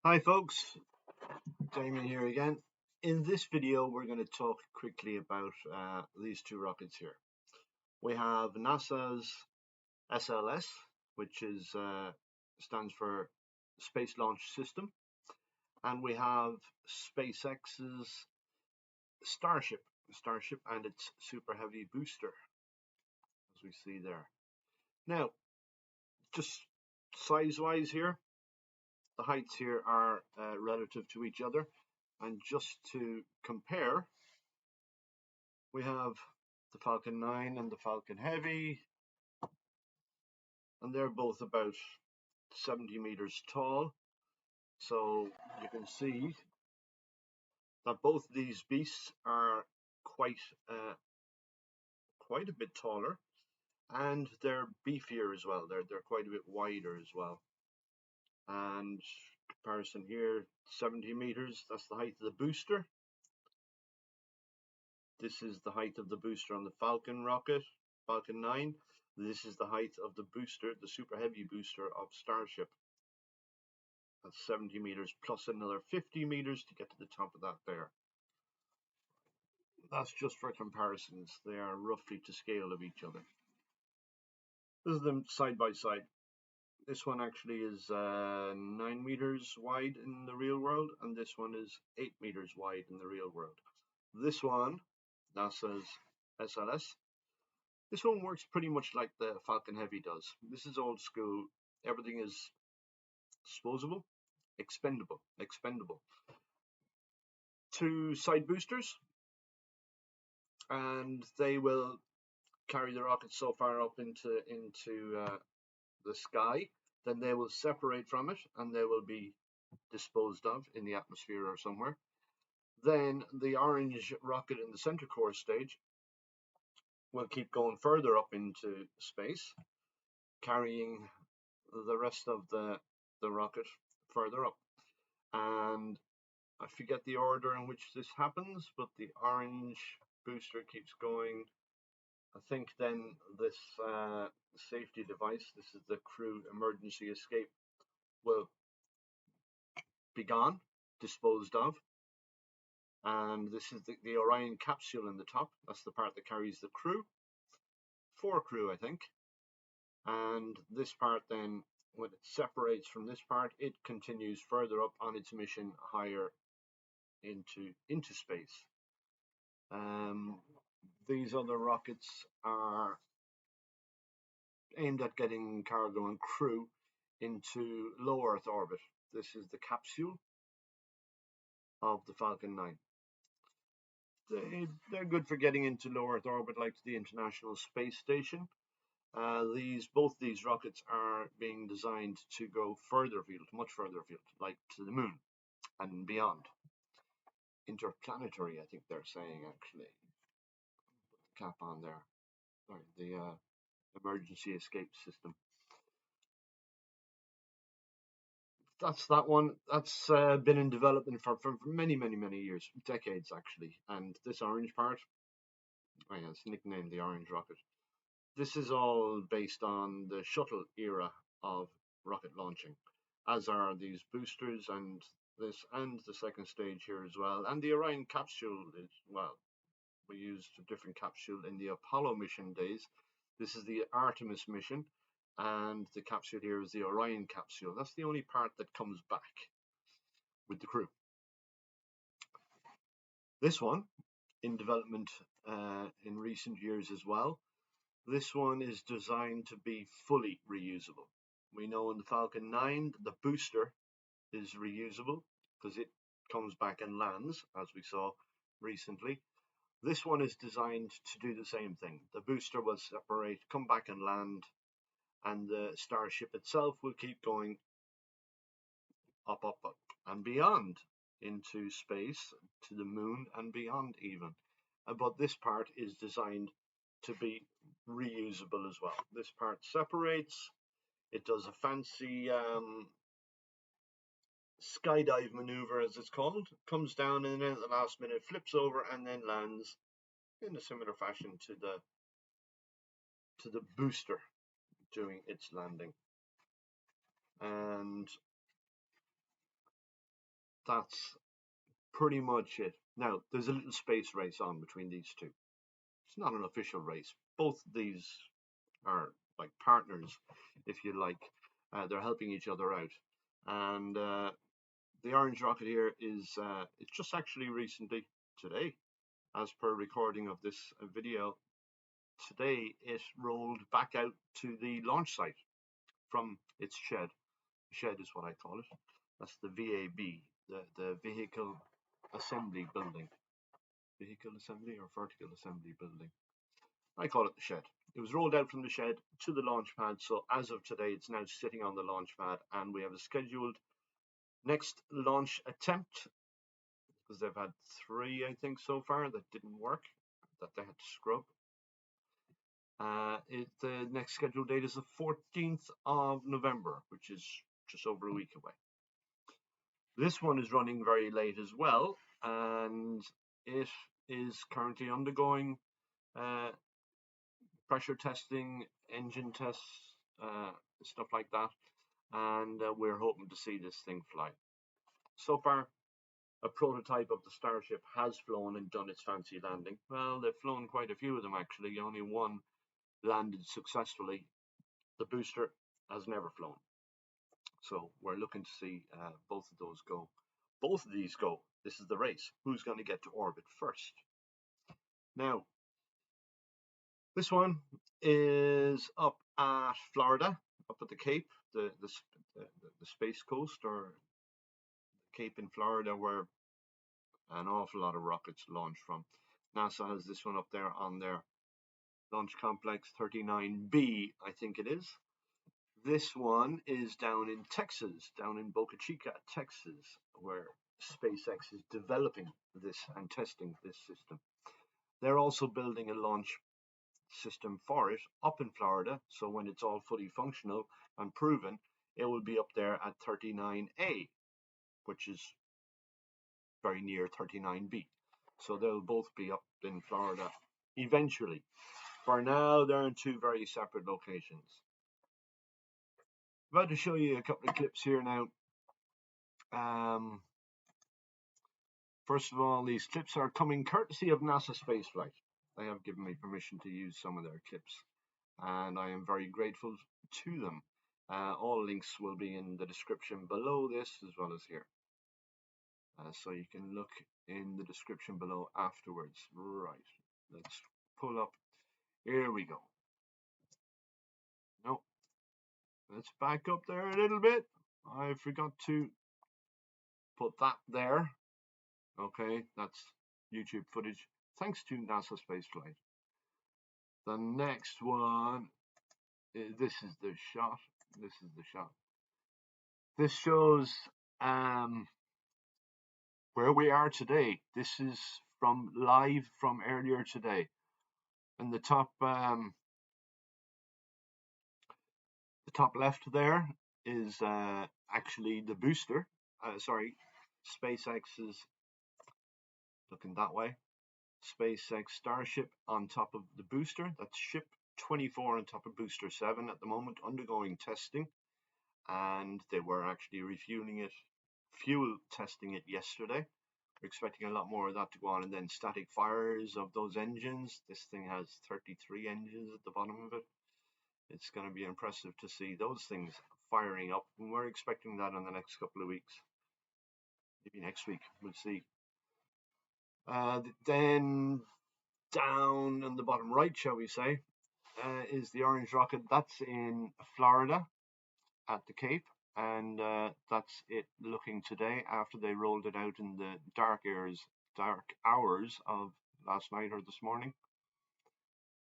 Hi folks, Damian here again. In this video we're going to talk quickly about these two rockets here. We have NASA's SLS, which stands for Space Launch System, and we have SpaceX's Starship and its Super Heavy booster, as we see there. Now, just size-wise here, the heights here are relative to each other. And just to compare, we have the Falcon 9 and the Falcon Heavy, and they're both about 70 meters tall. So you can see that both these beasts are quite a bit taller, and they're beefier as well. They're quite a bit wider as well. And comparison here, 70 meters, that's the height of the booster. This is the height of the booster on the Falcon rocket, Falcon 9. This is the height of the booster, the Super Heavy booster of Starship. That's 70 meters plus another 50 meters to get to the top of that there. That's just for comparisons. They are roughly to scale of each other. This is them side by side. This one actually is 9 meters wide in the real world, and this one is 8 meters wide in the real world. This one, NASA's SLS, this one works pretty much like the Falcon Heavy does. This is old school. Everything is disposable, expendable. Two side boosters, and they will carry the rocket so far up into the sky, then they will separate from it and they will be disposed of in the atmosphere or somewhere. Then the orange rocket in the center core stage will keep going further up into space, carrying the rest of the rocket further up. And I forget the order in which this happens, but the orange booster keeps going. I think then this safety device, this is the crew emergency escape, will be gone, disposed of. And this is the Orion capsule in the top. That's the part that carries the crew. 4 crew, I think. And this part then, when it separates from this part, it continues further up on its mission higher into space. These other rockets are aimed at getting cargo and crew into low Earth orbit. This is the capsule of the Falcon 9. They're good for getting into low Earth orbit, like the International Space Station. Both these rockets are being designed to go further afield, much further afield, like to the moon and beyond. Interplanetary, I think they're saying, actually. Put the cap on there. Sorry, the emergency escape system. That's that one. That's been in development for many years, decades actually. And this orange part, oh yeah, it's nicknamed the orange rocket. This is all based on the shuttle era of rocket launching, as are these boosters and this and the second stage here as well. And the Orion capsule is, well, we used a different capsule in the Apollo mission days. This is the Artemis mission, and the capsule here is the Orion capsule. That's the only part that comes back with the crew. This one, in development in recent years as well, this one is designed to be fully reusable. We know in the Falcon 9, the booster is reusable because it comes back and lands, as we saw recently. This one is designed to do the same thing. The booster will separate, come back and land, and the Starship itself will keep going up and beyond into space, to the moon and beyond even. But this part is designed to be reusable as well. This part separates, it does a fancy skydive maneuver, as it's called, comes down and then at the last minute flips over and then lands in a similar fashion to the booster doing its landing. And that's pretty much it. Now, there's a little space race on between these two. It's not an official race. Both of these are like partners, if you like. They're helping each other out. And the orange rocket here is it's just actually recently, today, as per recording of this video, today it rolled back out to the launch site from its shed. Shed is what I call it. That's the VAB, the Vehicle Assembly Building. Vehicle Assembly or Vertical Assembly Building. I call it the shed. It was rolled out from the shed to the launch pad, so as of today it's now sitting on the launch pad, and we have a scheduled next launch attempt, because they've had 3, I think, so far that didn't work, that they had to scrub. The next scheduled date is the 14th of November, which is just over a week away. This one is running very late as well, and it is currently undergoing pressure testing, engine tests, stuff like that, and we're hoping to see this thing fly. So far, a prototype of the Starship has flown and done its fancy landing. Well, they've flown quite a few of them actually. Only one landed successfully. The booster has never flown. So we're looking to see both of those go. Both of these go. This is the race. Who's going to get to orbit first? Now, this one is up at Florida, up at the Cape, the Space Coast, or Cape in Florida, where an awful lot of rockets launch from. NASA has this one up there on their Launch Complex 39B, I think it is. This one is down in Texas, down in Boca Chica, Texas, where SpaceX is developing this and testing this system. They're also building a launch system for it up in Florida, so when it's all fully functional and proven, it will be up there at 39A, which is very near 39B. So they'll both be up in Florida eventually. For now, they're in 2 very separate locations. I'm about to show you a couple of clips here now. First of all, these clips are coming courtesy of NASASpaceflight. They have given me permission to use some of their clips, and I am very grateful to them. All links will be in the description below this as well as here. So you can look in the description below afterwards. Right, let's pull up. Here we go. No, let's back up there a little bit. I forgot to put that there. Okay, that's YouTube footage thanks to NASASpaceflight. The next one, this is the shot. This is the shot. This shows where we are today. This is from live from earlier today. And the top left there is actually the booster. Sorry, SpaceX's looking that way. SpaceX Starship on top of the booster. That's ship 24 on top of booster 7 at the moment, undergoing testing. And they were actually refueling it, fuel testing it yesterday. We're expecting a lot more of that to go on, and then static fires of those engines. This thing has 33 engines at the bottom of it. It's going to be impressive to see those things firing up, and we're expecting that in the next couple of weeks. Maybe next week, we'll see. Then down in the bottom right, shall we say, is the orange rocket. That's in Florida at the Cape, and that's it looking today after they rolled it out in the dark hours of last night or this morning.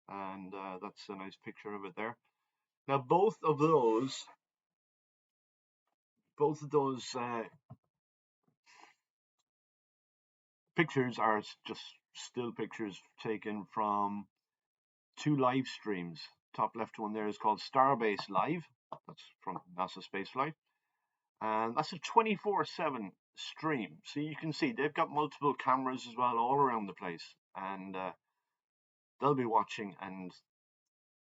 And that's a nice picture of it there. Now both of those pictures are just still pictures taken from 2 live streams. Top left one there is called Starbase Live. That's from NASASpaceflight. And that's a 24/7 stream. So you can see they've got multiple cameras as well all around the place. And they'll be watching and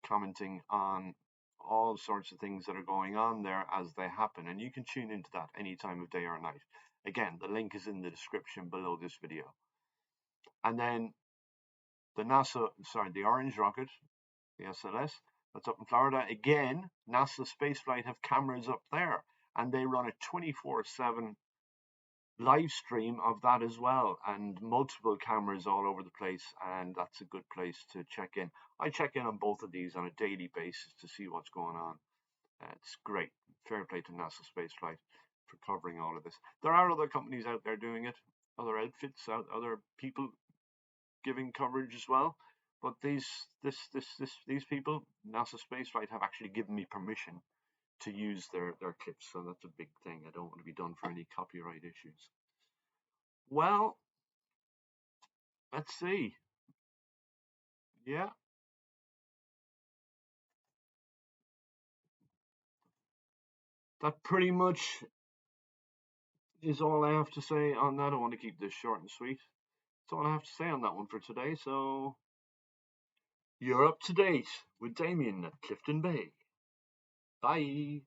commenting on all sorts of things that are going on there as they happen. And you can tune into that any time of day or night. Again, the link is in the description below this video. And then the orange rocket, the SLS, that's up in Florida. Again, NASASpaceflight have cameras up there, and they run a 24/7 live stream of that as well, and multiple cameras all over the place, and that's a good place to check in. I check in on both of these on a daily basis to see what's going on. It's great. Fair play to NASASpaceflight for covering all of this. There are other companies out there doing it, other outfits, other people giving coverage as well. But these people, NASASpaceflight, have actually given me permission to use their clips, so that's a big thing. I don't want to be done for any copyright issues. Well, let's see. Yeah. That pretty much is all I have to say on that. I want to keep this short and sweet. That's all I have to say on that one for today. So you're up to date with Damian at Clifton Bay. Bye.